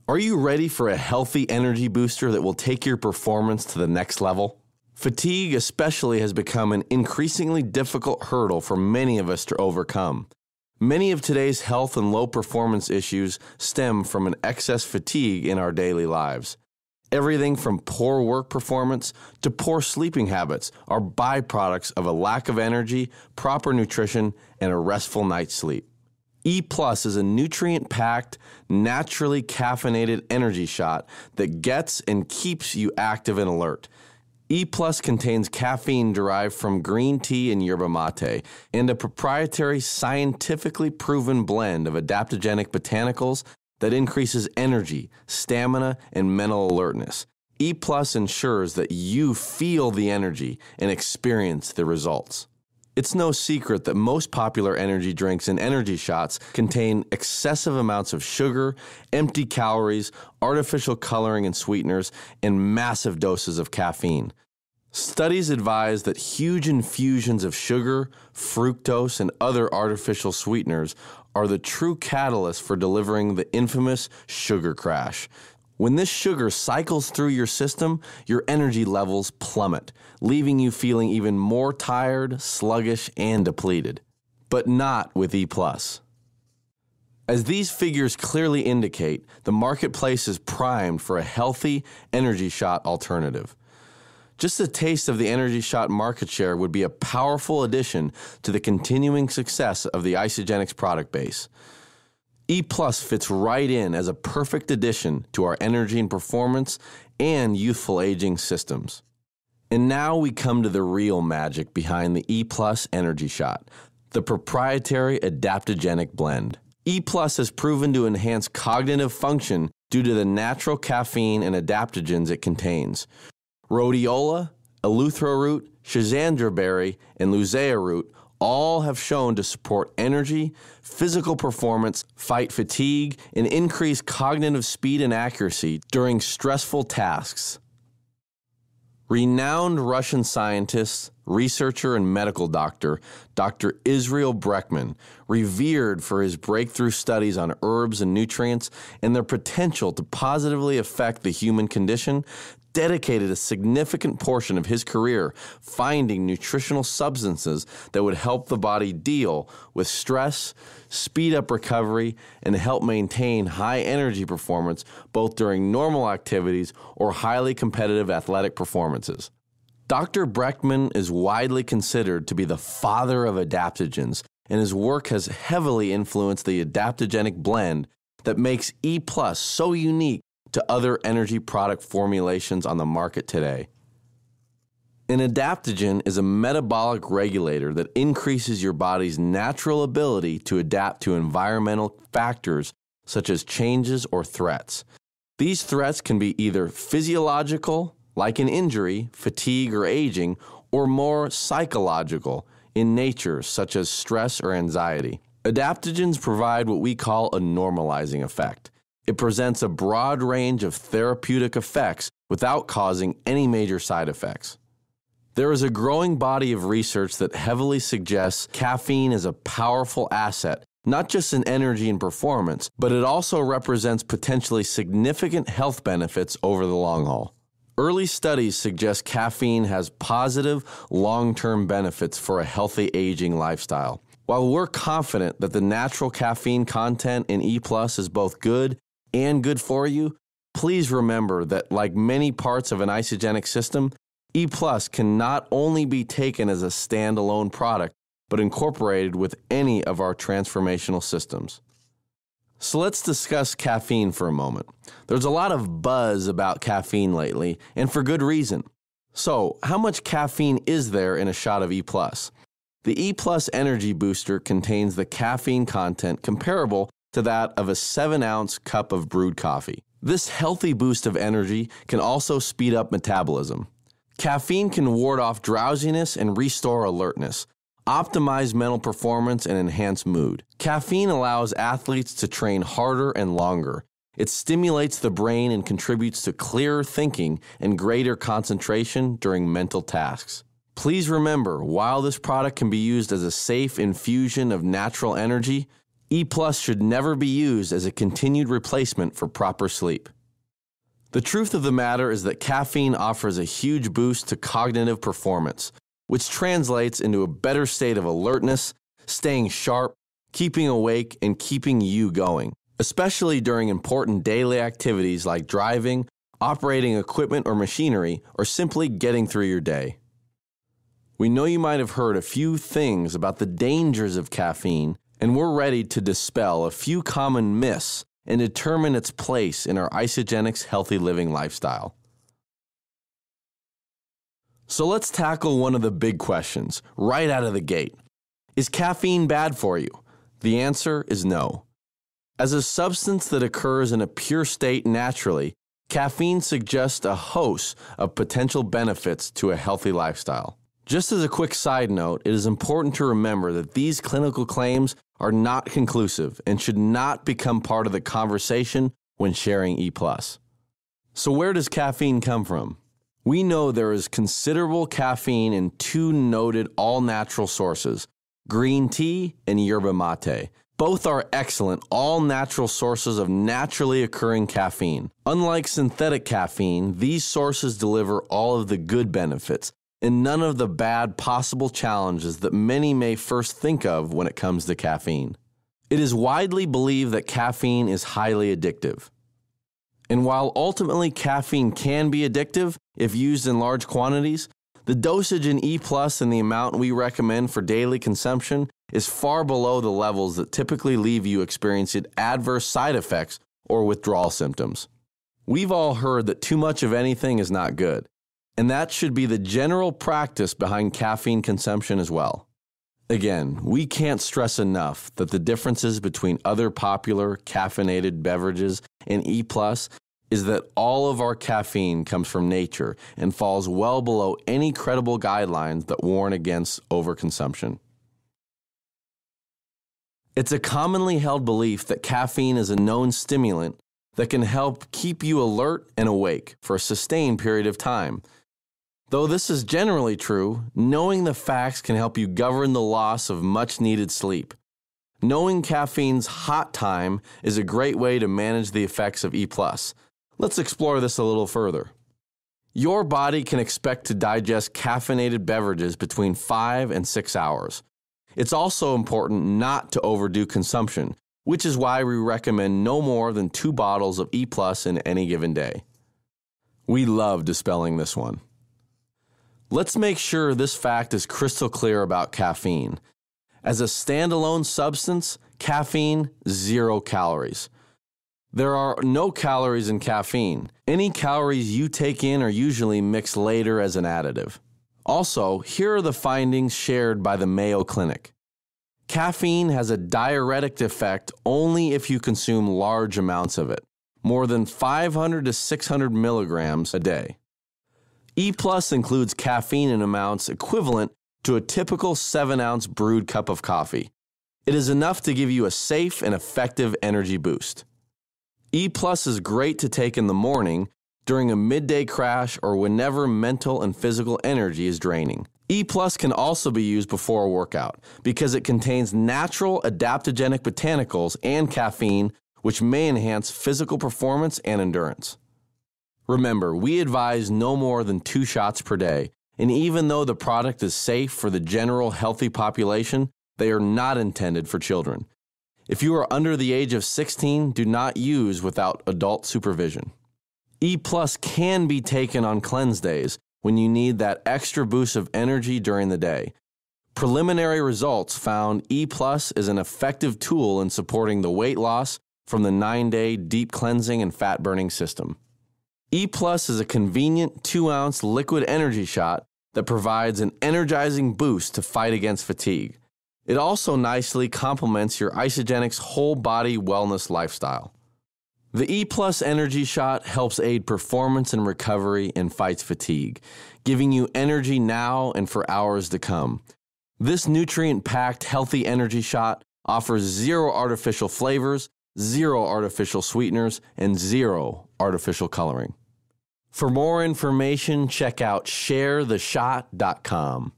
Are you ready for a healthy energy booster that will take your performance to the next level? Fatigue especially has become an increasingly difficult hurdle for many of us to overcome. Many of today's health and low performance issues stem from an excess fatigue in our daily lives. Everything from poor work performance to poor sleeping habits are byproducts of a lack of energy, proper nutrition, and a restful night's sleep. E Plus is a nutrient-packed, naturally caffeinated energy shot that gets and keeps you active and alert. E Plus contains caffeine derived from green tea and yerba mate, and a proprietary scientifically proven blend of adaptogenic botanicals that increases energy, stamina, and mental alertness. E Plus ensures that you feel the energy and experience the results. It's no secret that most popular energy drinks and energy shots contain excessive amounts of sugar, empty calories, artificial coloring and sweeteners, and massive doses of caffeine. Studies advise that huge infusions of sugar, fructose, and other artificial sweeteners are the true catalyst for delivering the infamous sugar crash. When this sugar cycles through your system, your energy levels plummet, leaving you feeling even more tired, sluggish, and depleted. But not with E+. As these figures clearly indicate, the marketplace is primed for a healthy energy shot alternative. Just a taste of the energy shot market share would be a powerful addition to the continuing success of the Isagenix product base. E Plus fits right in as a perfect addition to our energy and performance and youthful aging systems. And now we come to the real magic behind the E Plus energy shot, the proprietary adaptogenic blend. E Plus has proven to enhance cognitive function due to the natural caffeine and adaptogens it contains. Rhodiola, eleuthero root, schizandra berry, and luzea root all have shown to support energy, physical performance, fight fatigue, and increase cognitive speed and accuracy during stressful tasks. Renowned Russian scientist, researcher, and medical doctor, Dr. Israel Breckman, revered for his breakthrough studies on herbs and nutrients and their potential to positively affect the human condition, dedicated a significant portion of his career finding nutritional substances that would help the body deal with stress, speed up recovery, and help maintain high energy performance both during normal activities or highly competitive athletic performances. Dr. Breckman is widely considered to be the father of adaptogens, and his work has heavily influenced the adaptogenic blend that makes E Plus so unique to other energy product formulations on the market today. An adaptogen is a metabolic regulator that increases your body's natural ability to adapt to environmental factors such as changes or threats. These threats can be either physiological, like an injury, fatigue, or aging, or more psychological in nature, such as stress or anxiety. Adaptogens provide what we call a normalizing effect. It presents a broad range of therapeutic effects without causing any major side effects. There is a growing body of research that heavily suggests caffeine is a powerful asset, not just in energy and performance, but it also represents potentially significant health benefits over the long haul. Early studies suggest caffeine has positive, long-term benefits for a healthy aging lifestyle. While we're confident that the natural caffeine content in E Plus is both good and good for you, please remember that like many parts of an Isagenix system, E Plus can not only be taken as a standalone product, but incorporated with any of our transformational systems. So let's discuss caffeine for a moment. There's a lot of buzz about caffeine lately, and for good reason. So, how much caffeine is there in a shot of E+? The E+ Energy Booster contains the caffeine content comparable to that of a 7-ounce cup of brewed coffee. This healthy boost of energy can also speed up metabolism. Caffeine can ward off drowsiness and restore alertness, optimize mental performance, and enhance mood. Caffeine allows athletes to train harder and longer. It stimulates the brain and contributes to clearer thinking and greater concentration during mental tasks. Please remember, while this product can be used as a safe infusion of natural energy, E+ should never be used as a continued replacement for proper sleep. The truth of the matter is that caffeine offers a huge boost to cognitive performance, which translates into a better state of alertness, staying sharp, keeping awake, and keeping you going, especially during important daily activities like driving, operating equipment or machinery, or simply getting through your day. We know you might have heard a few things about the dangers of caffeine, and we're ready to dispel a few common myths and determine its place in our Isagenix healthy living lifestyle. So let's tackle one of the big questions right out of the gate. Is caffeine bad for you? The answer is no. As a substance that occurs in a pure state naturally, caffeine suggests a host of potential benefits to a healthy lifestyle. Just as a quick side note, it is important to remember that these clinical claims are not conclusive and should not become part of the conversation when sharing E+. So where does caffeine come from? We know there is considerable caffeine in two noted all-natural sources, green tea and yerba mate. Both are excellent all-natural sources of naturally occurring caffeine. Unlike synthetic caffeine, these sources deliver all of the good benefits and none of the bad possible challenges that many may first think of when it comes to caffeine. It is widely believed that caffeine is highly addictive. And while ultimately caffeine can be addictive if used in large quantities, the dosage in E+ and the amount we recommend for daily consumption is far below the levels that typically leave you experiencing adverse side effects or withdrawal symptoms. We've all heard that too much of anything is not good, and that should be the general practice behind caffeine consumption as well. Again, we can't stress enough that the differences between other popular caffeinated beverages and E+ is that all of our caffeine comes from nature and falls well below any credible guidelines that warn against overconsumption. It's a commonly held belief that caffeine is a known stimulant that can help keep you alert and awake for a sustained period of time. Though this is generally true, knowing the facts can help you govern the loss of much-needed sleep. Knowing caffeine's hot time is a great way to manage the effects of E+. Let's explore this a little further. Your body can expect to digest caffeinated beverages between 5 and 6 hours. It's also important not to overdo consumption, which is why we recommend no more than 2 bottles of E+ in any given day. We love dispelling this one. Let's make sure this fact is crystal clear about caffeine. As a standalone substance, caffeine, 0 calories. There are no calories in caffeine. Any calories you take in are usually mixed later as an additive. Also, here are the findings shared by the Mayo Clinic. Caffeine has a diuretic effect only if you consume large amounts of it, more than 500 to 600 milligrams a day. E+ includes caffeine in amounts equivalent to a typical 7-ounce brewed cup of coffee. It is enough to give you a safe and effective energy boost. E+ is great to take in the morning, during a midday crash, or whenever mental and physical energy is draining. E+ can also be used before a workout because it contains natural adaptogenic botanicals and caffeine, which may enhance physical performance and endurance. Remember, we advise no more than 2 shots per day, and even though the product is safe for the general healthy population, they are not intended for children. If you are under the age of 16, do not use without adult supervision. E+ can be taken on cleanse days when you need that extra boost of energy during the day. Preliminary results found E+ is an effective tool in supporting the weight loss from the 9-day deep cleansing and fat-burning system. E+ is a convenient 2-ounce liquid energy shot that provides an energizing boost to fight against fatigue. It also nicely complements your Isagenix whole body wellness lifestyle. The E+ energy shot helps aid performance and recovery and fights fatigue, giving you energy now and for hours to come. This nutrient-packed healthy energy shot offers 0 artificial flavors, 0 artificial sweeteners, and 0 artificial coloring. For more information, check out sharetheshot.com.